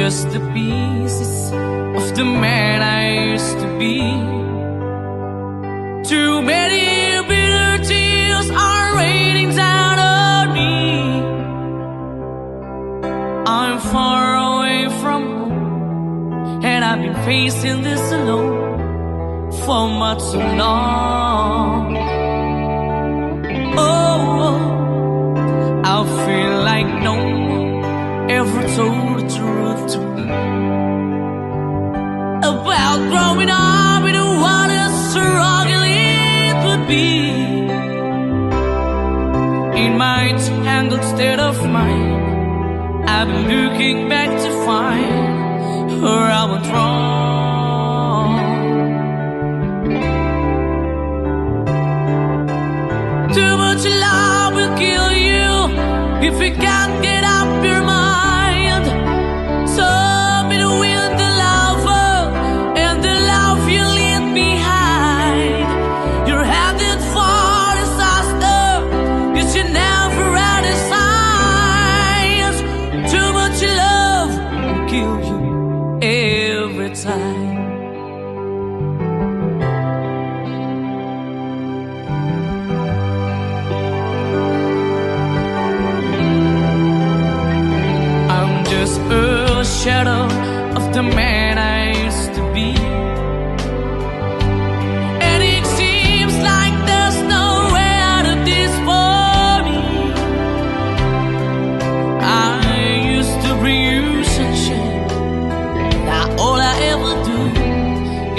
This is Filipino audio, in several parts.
just the pieces of the man I used to be. Too many bitter tears are raining down on me. I'm far away from home, and I've been facing this alone for much too long. Oh, I feel like no one ever told the truth to me about growing up in what a struggle it would be. In my tangled state of mind, I've been looking back to find where I went wrong. Too much love will kill you if you can't get up your mind. So be with the lover and the love you leave behind. You're headed for disaster, you should never had a signs. Too much love will kill you every time. A shadow of the man I used to be, and it seems like there's no way out of this for me. I used to bring you sunshine, now all I ever do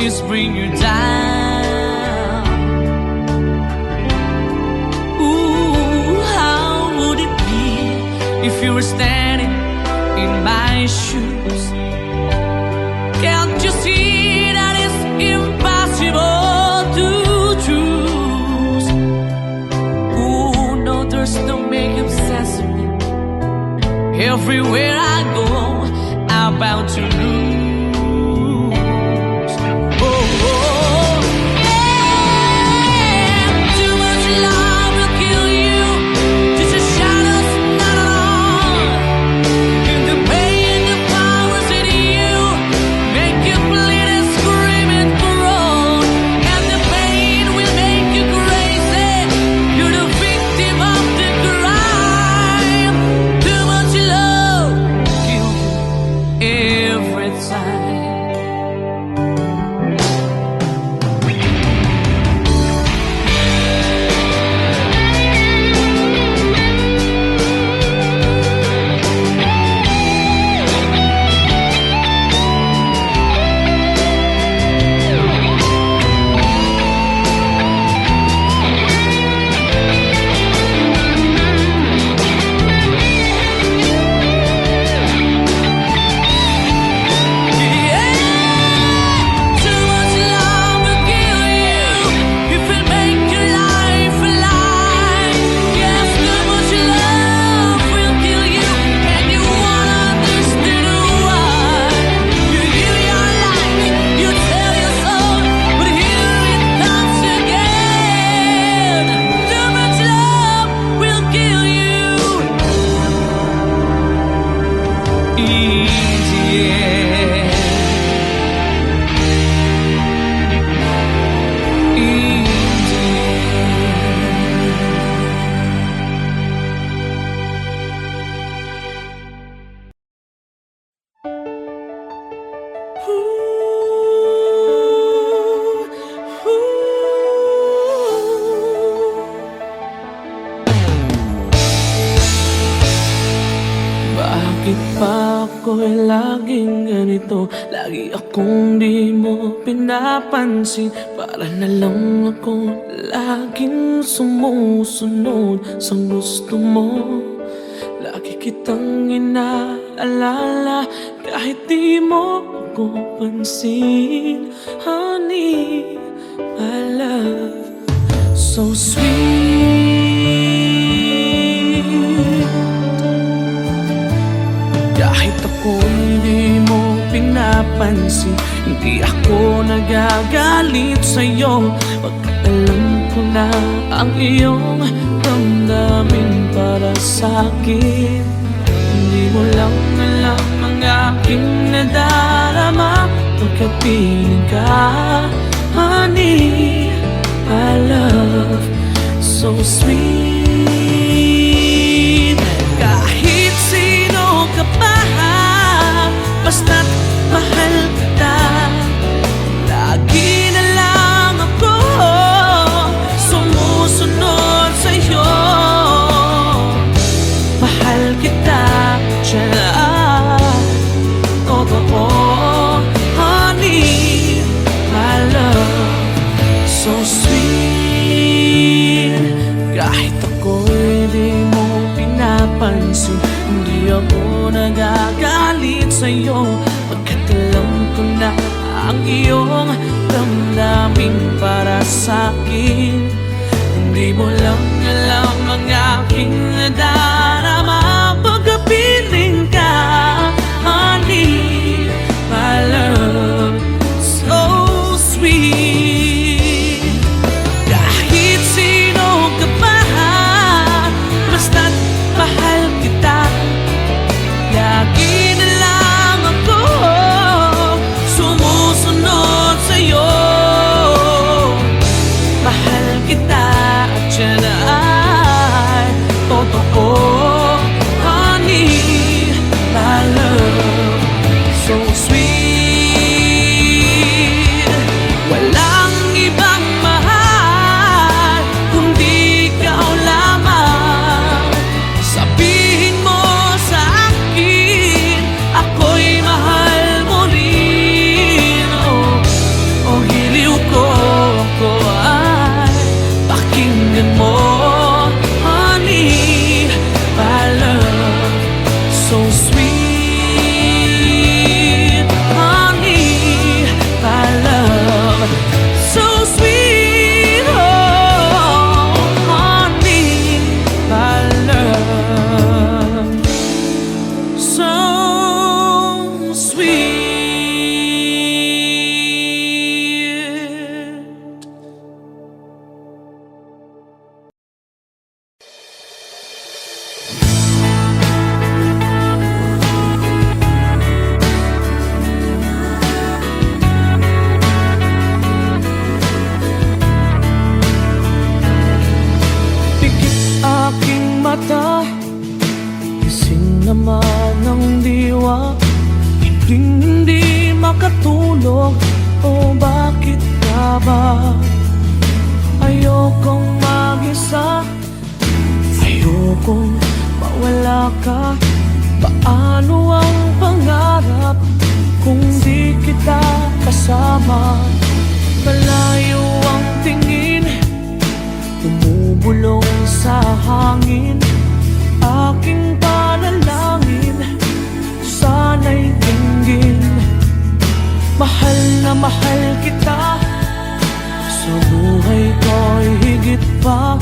is bring you down. Ooh, how would it be if you were standing in my shoes? Can't you see that it's impossible to choose? Ooh, no, there's no making sense of me. Everywhere I go, I'm bound to lose. Oh, oh, yeah. Too much love will kill you. Just a shadow's not on. The pain, the powers in you make you bleed and scream and groan, and the pain will make you crazy. You're the victim of the crime. Too much love kill you every time. Bakit pa ako'y laging ganito? Lagi akong di mo pinapansin. Para na lang ako laging sumusunod sa gusto mo. Lagi kitang inaalala kahit di mo ako pansin. Honey, my love, so sweet. Kahit ako hindi mo pinapansin, hindi ako nagagalit sa'yo. Pagkat alam ko na ang iyong damdamin para sa'kin. Hindi mo lang alam ang aking nadarama pagkapiling ka. Honey, my love, so sweet. Kahit sino ka pa, basta't mahal kita. Lagi na lang ako sumusunod sa'yo. Mahal kita, tiyan, totoo. Honey, my love, so sweet. Kahit ako'y di mo pinapansin, hindi ako nagagalit sa'yo, pagkat alam ko na ang iyong damdamin para sa'kin. Hindi mo lang alam ang aking nadarama pagkapiling ka. Honey, my love, so sweet. Kahit sino ka pa, basta't mahal kita. Lagi na lang ako sumusunod sa'yo. Mahal kita at yan ay totoo. Honey, my love, so sweet. Walang ibang mahal kundi ikaw lamang. Sabihin mo sa akin, ako'y mahal mo rin. Oh, hiliw ko, ako ay pakinggan mo. Honey, my love, so sweet. Honey, my love, so sweet. Oh, honey, my love, so sweet. Pikit aking mata, gising naman ang diwa. Hindi makatulog, o bakit ka ba? Ayokong mag-isa, ayokong mawala ka. Paano ang pangarap kung di kita kasama? Malayo ang tingin, bumubulong sa hangin. Aking panalangin, sana'y dinggin. Mahal na mahal kita, sa buhay ko'y higit pa.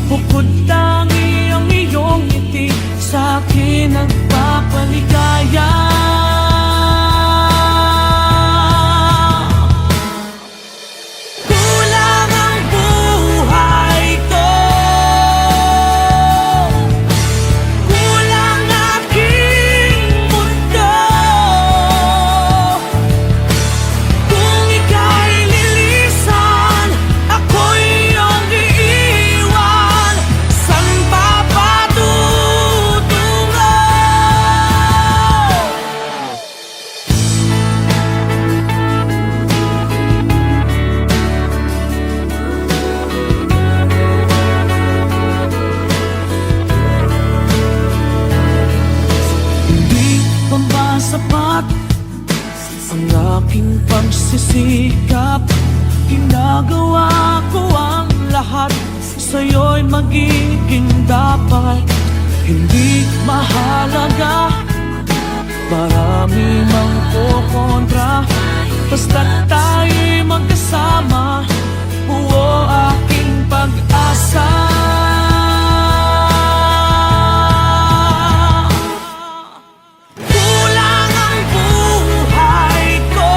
Bukod tangi ang iyong ngiti, sa akin nagpapaligaya. Kulang ang buhay ko, kulang aking mundo. Kung ika'y lilisan, ako'y iyong iiwan. San pa patutungo? Hindi pa ba sapat ang aking pagsisikap? Ginagawa ko ang lahat, sa'yo'y magiging dapat. Hindi mahalaga, marami mang kukontra, basta't tayo'y magkasama. Buo aking pag-asa. Kulang ang buhay ko,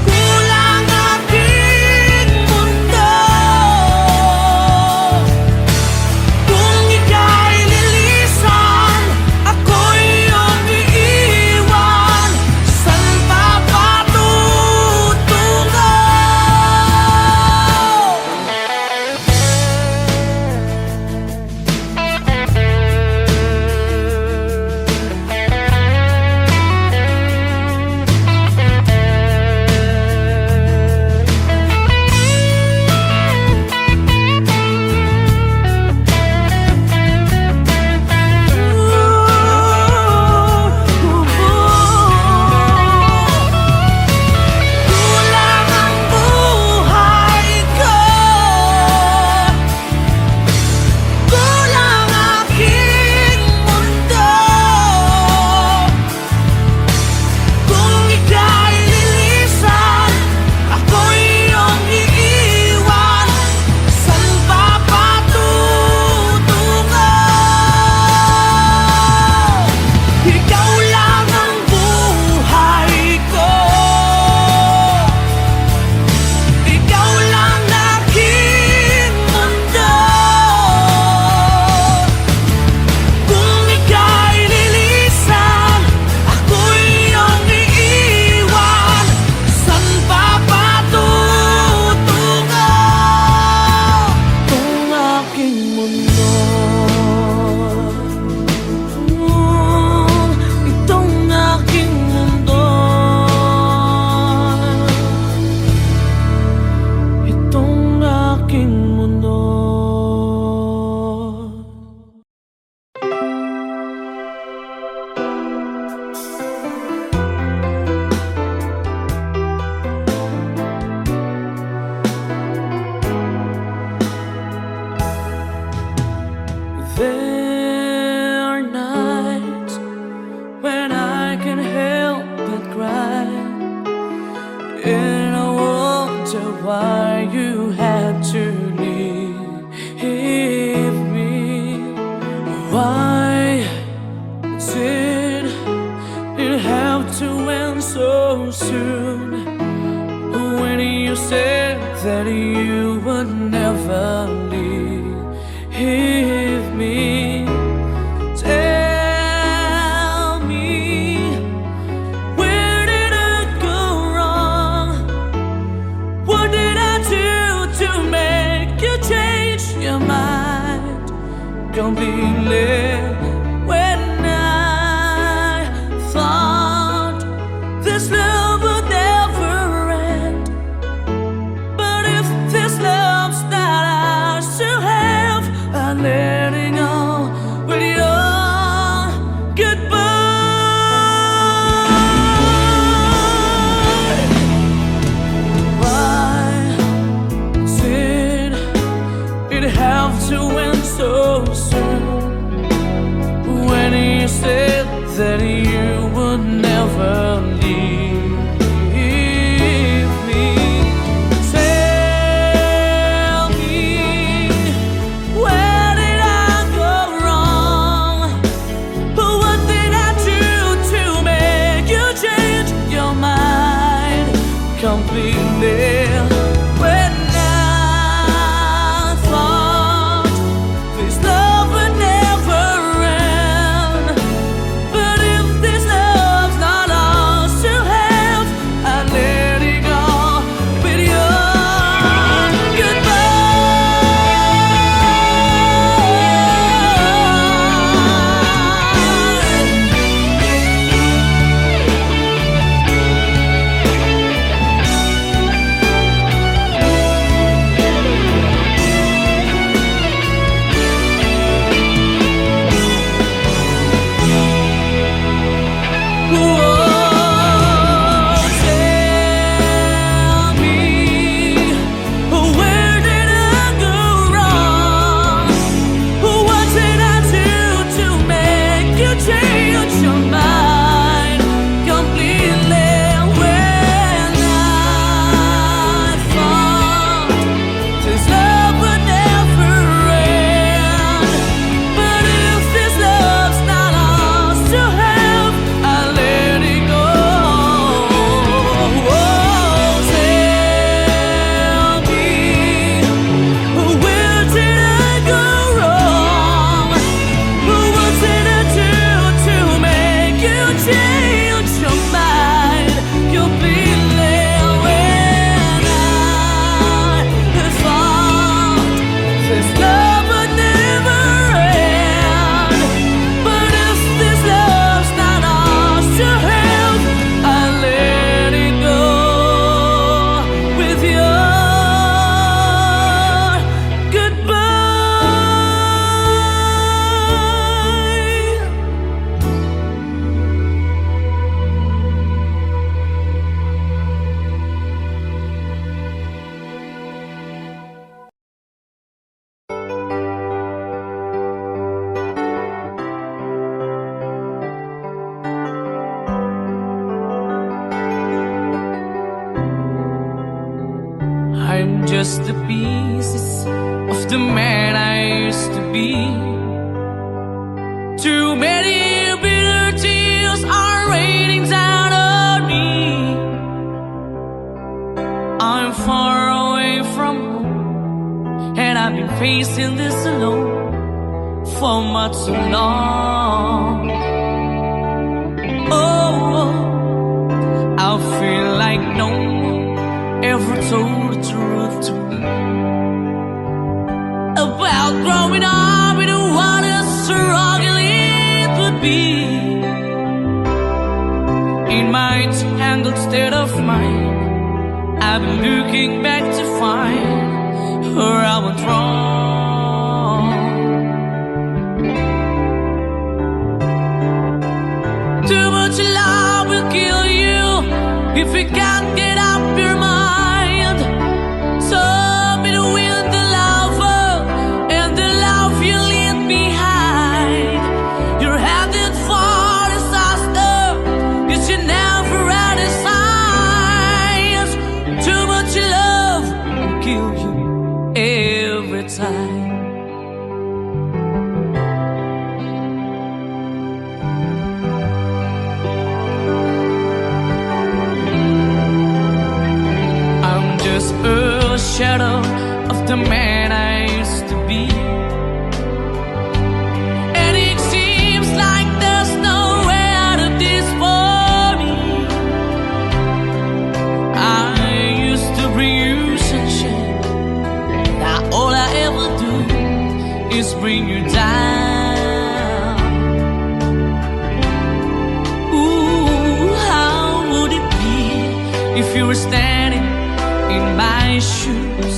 kulang aking mundo. Kung ika'y lilisan, ako And I wonder why you had to leave me. Why did it have to end so soon? When you said that you would never leave me. Tell me, where did I go wrong? What did I do to make you change your mind completely? When I thought this love would never end, but if this love's not ours to have, I'm letting go with your goodbye. Why did it have to end so soon? When you said that you would never leave me. Tell me, where did I go wrong? What did I do to make you change your mind completely? When I thought this love would never end, but if this love's not ours to have, I let it go with your I'm just the pieces of the man I used to be. Too many bitter tears are raining down on me. I'm far away from home, and I've been facing this alone for much too long. Oh, I feel like no one ever told the truth to me about growing up in what a struggle it would be. In my tangled state of mind, I've been looking back to find where I went wrong. Too much love will kill you if you can't get up your mind. So be the wind, the lover, and the love you leave behind. You're headed for disaster, 'cause you never had a signs. time. I'm just a shadow of the man I used to be. And it seems like there's no way out of this for me. I used to bring you sunshine. Now all I ever do is bring you down. Ooh, how would it be if you were standing in my shoes?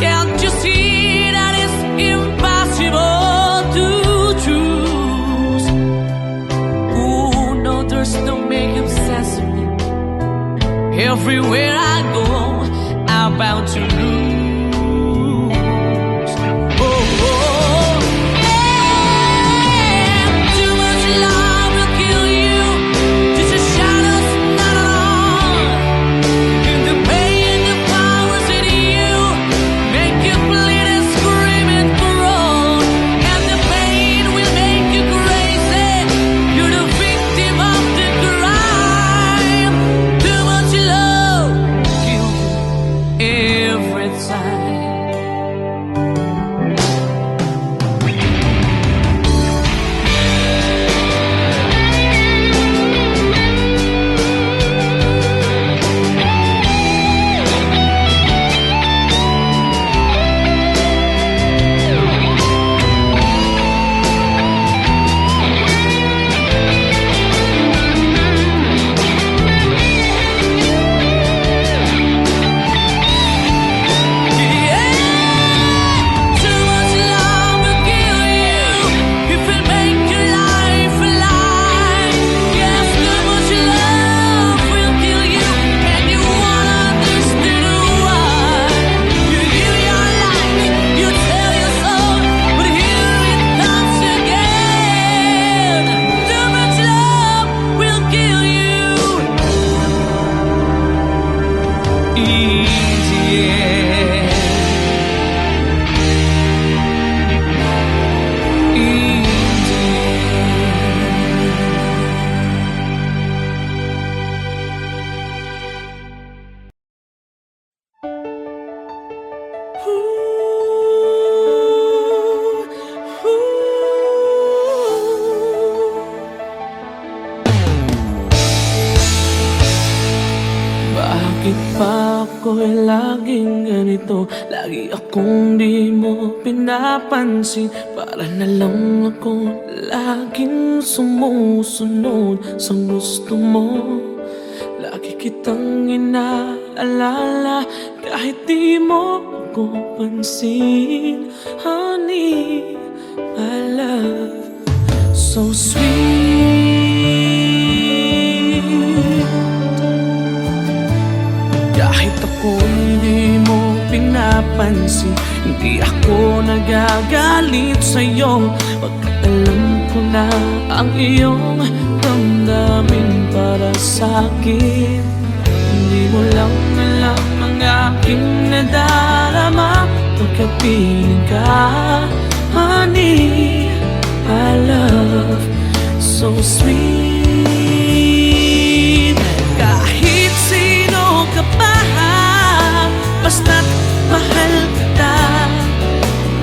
Can't you see that it's impossible to choose? Ooh, no, there's no making sense of me. Everywhere I go, I'm bound to lose. Oh, oh, yeah. Too much love will kill you. Just a shadow's not on. And the pain, the powers in you make you bleed and scream and groan. And the pain will make you crazy. You're the victim of the crime. Too much love kills you every time. Too much love will kill you if it make your life alive. Yes, too much love will kill you, and you won't understand why. You give your life, you tell your soul, but here it comes again. Too much love will kill you. Bakit pa ako'y laging ganito? Lagi akong di mo pinapansin. Para na lang ako laging sumusunod sa gusto mo. Lagi kitang inaalala kahit di mo ako pansin. Honey, my love, so sweet. Kahit ako hindi mo pinapansin, hindi ako nagagalit sa'yo. Pagkat alam ko na ang iyong damdamin para sa'kin. Hindi mo lang alam ang aking nadarama pagkapiling ka. Honey, my love, so sweet. Kahit sino ka pa, basta't mahal kita.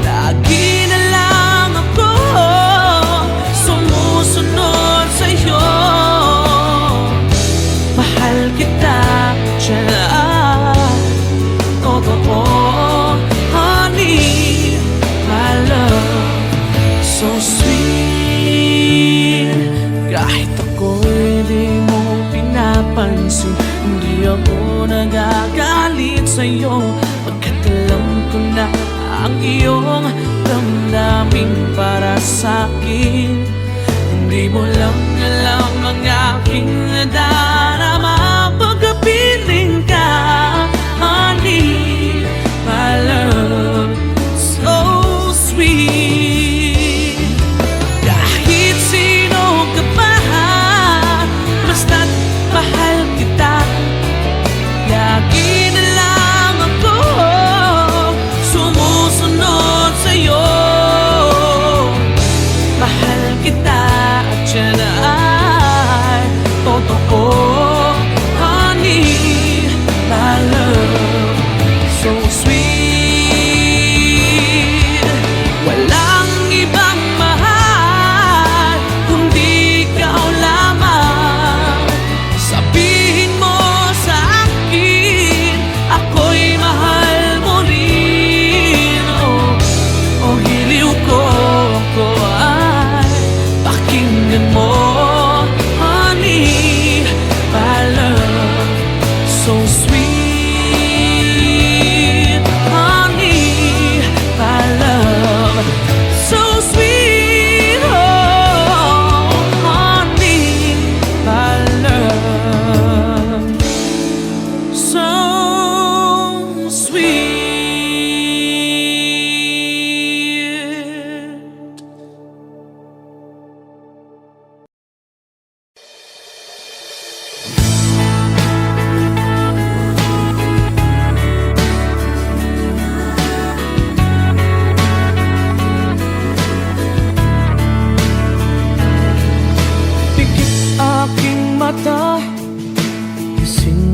Lagi na lang ako sumusunod sa'yo. Mahal kita dyan, totoo. Honey, my love, so sweet. Kahit ako'y di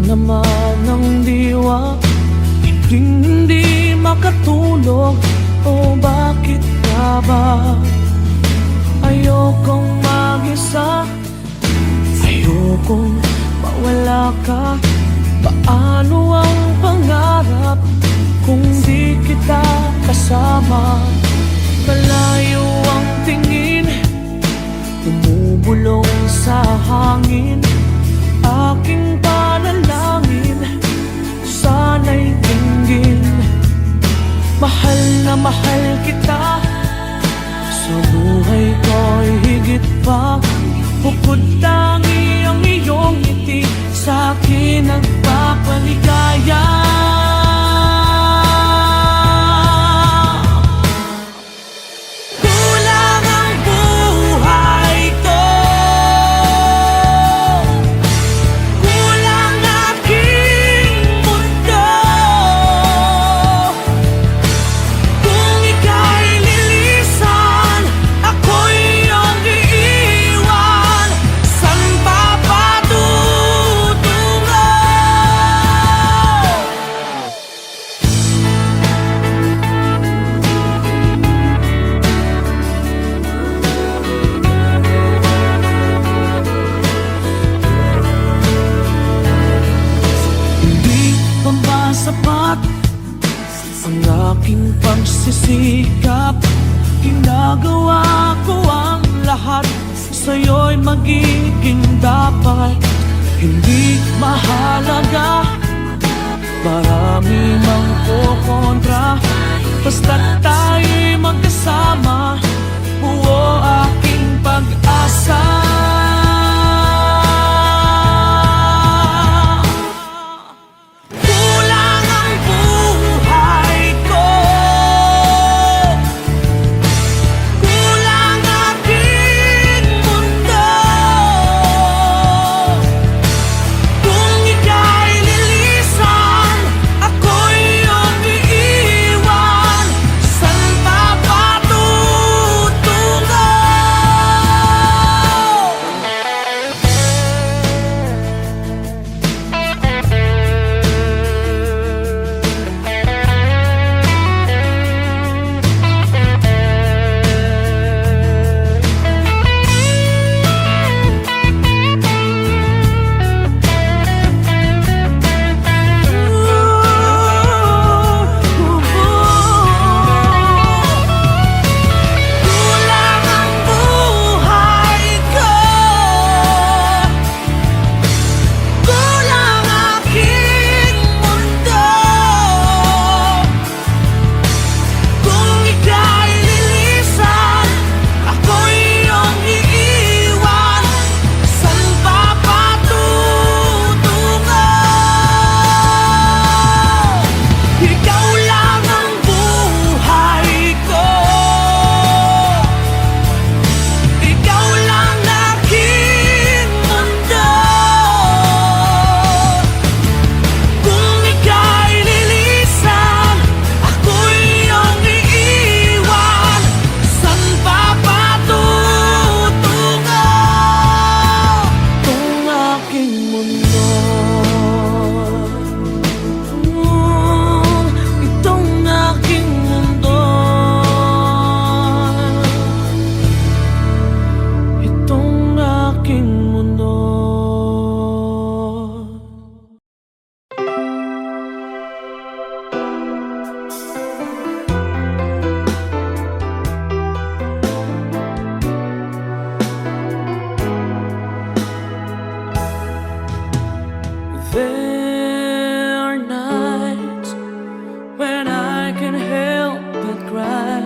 naman ng diwa, hindi makatulog. O bakit nga ba ayokong mag-isa, ayokong mawala ka? Paano ang pangarap kung di kita kasama? Malayo ang tingin, bumubulong sa hangin. Aking panalangin, sana'y dinggin. Mahal na mahal kita, sa buhay ko'y higit pa. Bukod tangi ang iyong ngiti, sa'kin nagpapaligaya. Kulang ang buhay ko, kulang aking mundo. Kung ika'y lilisan, ako'y iyong iiwan. San pa patutungo? Hindi pa ba sapat ang aking pagsisikap? Ginagawa ko ang lahat, sa'yo'y magiging dapat. Hindi mahalaga, marami mang kukontra, basta't tayo'y magkasama, buo aking pag-asa. Kulang ang buhay ko, kulang aking mundo. Kung ika'y lilisan, ako'y iyong iiwan. San pa patutungo? Kulang ang buhay ko, kulang aking mundo. Kung ika'y lilisan, ako'y iyong iiwan. San pa patutungo? Ikaw lang ang buhay ko, ikaw lang aking mundo. Kung ika'y lilisan, ako'y iyong iiwan. San pa patutungo? Itong aking mundo, itong aking mundo, itong aking mundo. There are nights when I can help but cry,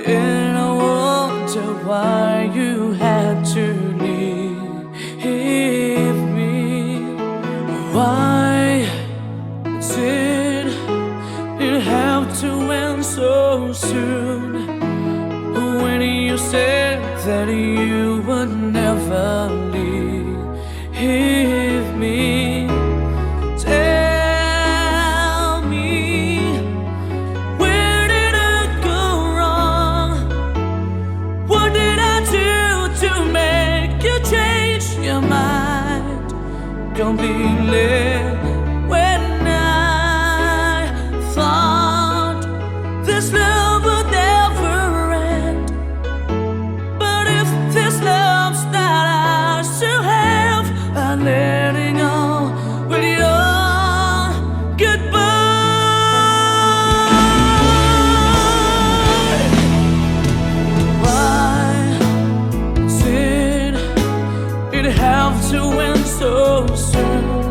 and I wonder why you had to leave me. Why did it have to end so soon? When you said that you would never leave me, tell me, where did I go wrong? What did I do to make you change your mind? completely. When I thought this love would never end, but if this love's not ours to have, I'm letting go with your goodbye. Why did it have to end so soon?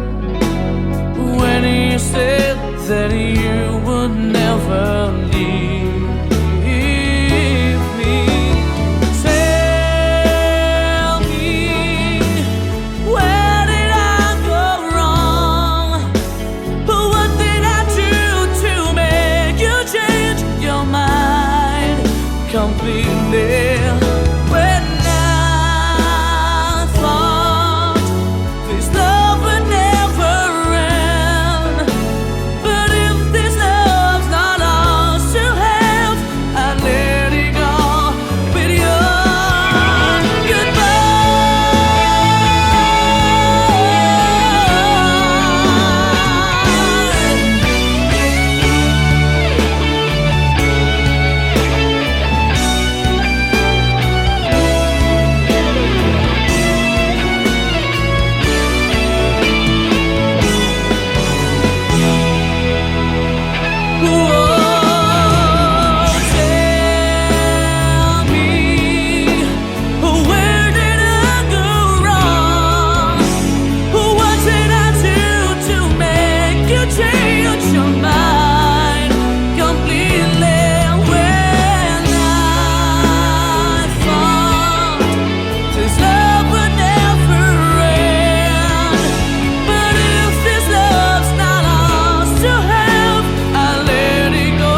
When you said that you would never leave me, tell me, where did I go wrong? What did I do to make you change your mind completely? When I thought this love would never end, but if this love's not ours to have, I let it go with your goodbye. Tell me, where did I go wrong? What did I do to make you change your mind completely? When I thought this love would never end, but if this love's not ours to have, I let it go.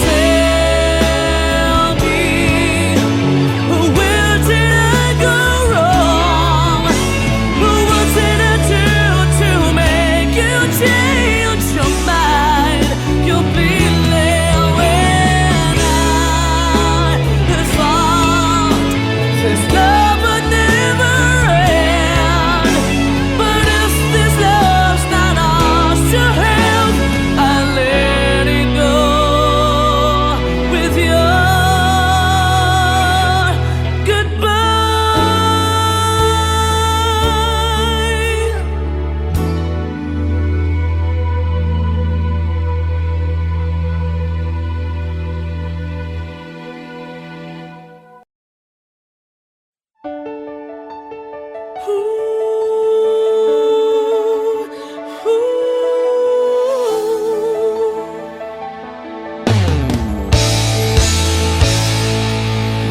Tell me, where did I go wrong? What did I do to make you change your mind completely? When I thought this love would never end, but if this love's not ours to have, I let it go with your goodbye.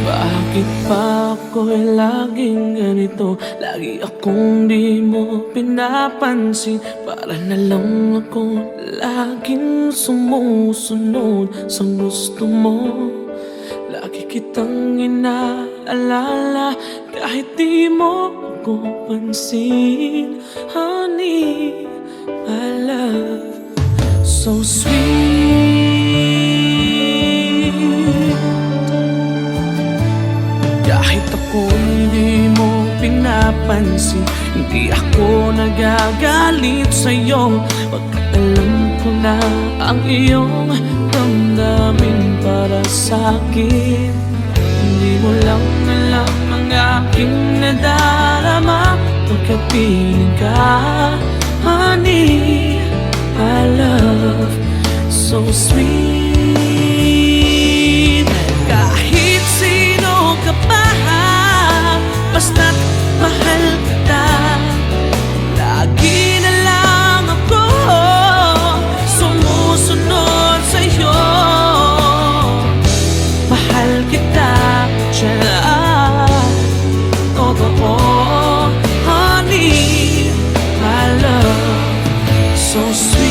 Bakit pa ako'y laging ganito? Lagi akong di mo pinapansin. Para na lang ako laging sumusunod sa gusto mo. Lagi kitang inaalala kahit di mo ako pansin. Honey, my love, so sweet. Kahit ako hindi mo pinapansin, hindi ako nagagalit sa'yo, pagkat alam ko na ang iyong damdamin para sa'kin. Hindi mo lang alam ang aking nadarama pagkat piling ka. Honey, my love, so sweet. Kahit sino ka pa, basta't mahal kita, lagi na lang ako sumusunod sa'yo. Mahal kita dyan, totoo. Honey, my love, so sweet.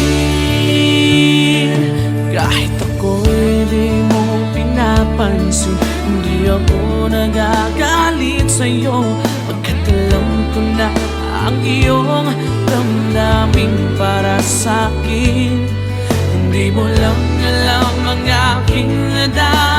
Kahit ako'y di mo pinapansin, hindi ako nagagalit sa'yo, pagkat alam ko na ang iyong damdamin para sa'kin. Hindi mo lang alam ang aking nadarama